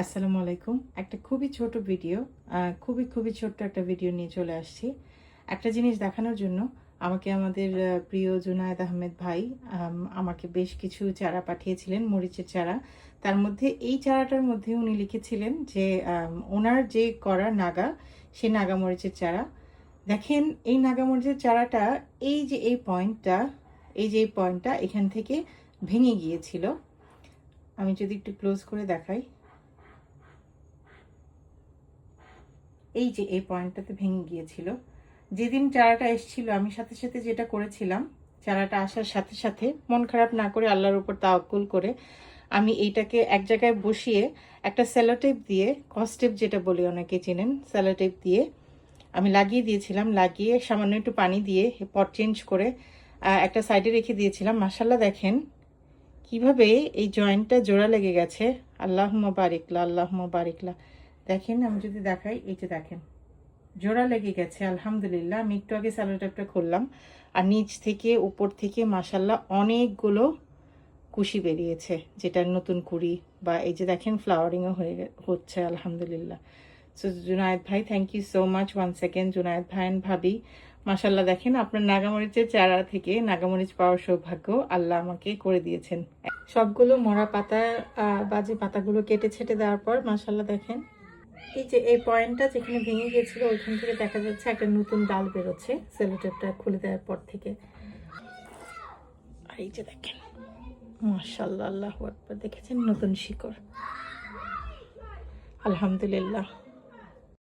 আসসালামু আলাইকুম। একটা খুবই ছোট ভিডিও, খুবই ছোট্ট একটা ভিডিও নিয়ে চলে আসছি। একটা জিনিস দেখানোর জন্য আমাকে আমাদের প্রিয় জুনায়েদ আহমেদ ভাই আমাকে বেশ কিছু চারা পাঠিয়েছিলেন, মরিচের চারা। তার মধ্যে এই চারাটার মধ্যে উনি লিখেছিলেন যে ওনার যে করা নাগা, সেই নাগা মরিচের চারা। দেখেন এই নাগা মরিচের চারাটা, এই পয়েন্টটা এখান থেকে ভেঙে গিয়েছিল। আমি যদি একটু ক্লোজ করে দেখাই, এই পয়েন্টটাতে ভেঙে গিয়েছিল। যেদিন চারাটা এসেছিল আমি সাথে সাথে যেটা করেছিলাম, চারাটা আসার সাথে সাথে মন খারাপ না করে আল্লাহর উপর তাওয়াক্কুল করে আমি এইটাকে এক জায়গায় বসিয়ে একটা সেলোটেপ দিয়ে, কসটেপ যেটা বলে অনেকে চেনেন, সেলোটেপ দিয়ে আমি লাগিয়ে দিয়েছিলাম। লাগিয়ে সামান্য একটু পানি দিয়ে পট চেঞ্জ করে একটা সাইডে রেখে দিয়েছিলাম। মাশাল্লাহ দেখেন কিভাবে এই জয়েন্টটা জোড়া লেগে গেছে। আল্লাহুম্মা বারিকলা, আল্লাহুম্মা বারিকলা। দেখেন আমি যদি দেখাই, এই যে দেখেন জোড়া লেগে গেছে আলহামদুলিল্লাহ। আমি একটু আগে স্যালোটেপটা খুললাম আর নিচ থেকে উপর থেকে মাশাল্লাহ অনেকগুলো কুশি বেরিয়েছে, যেটা নতুন কুড়ি, বা এই যে দেখেন ফ্লাওয়ারিংও হচ্ছে আলহামদুলিল্লাহ। সো জুনায়েদ ভাই, thank you so much one second. Junaid ভাই এন্ড ভাবি, মাশাল্লাহ দেখেন আপনার নাগামরিচের চারা থেকে নাগামরিচ পাওয়ার সৌভাগ্য আল্লাহ আমাকে করে দিয়েছেন। সবগুলো মরা পাতা বা যে পাতাগুলো কেটে ছেটে দেওয়ার পর মাশাল্লাহ দেখেন এই যে এই পয়েন্টটা যেখানে ভেঙে গিয়েছিল ওইখান থেকে দেখা যাচ্ছে একটা নতুন ডাল বেরোচ্ছে সেলোটেপটা খুলে দেওয়ার পর থেকে। আর এই যে দেখেন মাশাআল্লাহ, আল্লাহু আকবার, দেখেছেন নতুন শিকড় আলহামদুলিল্লাহ।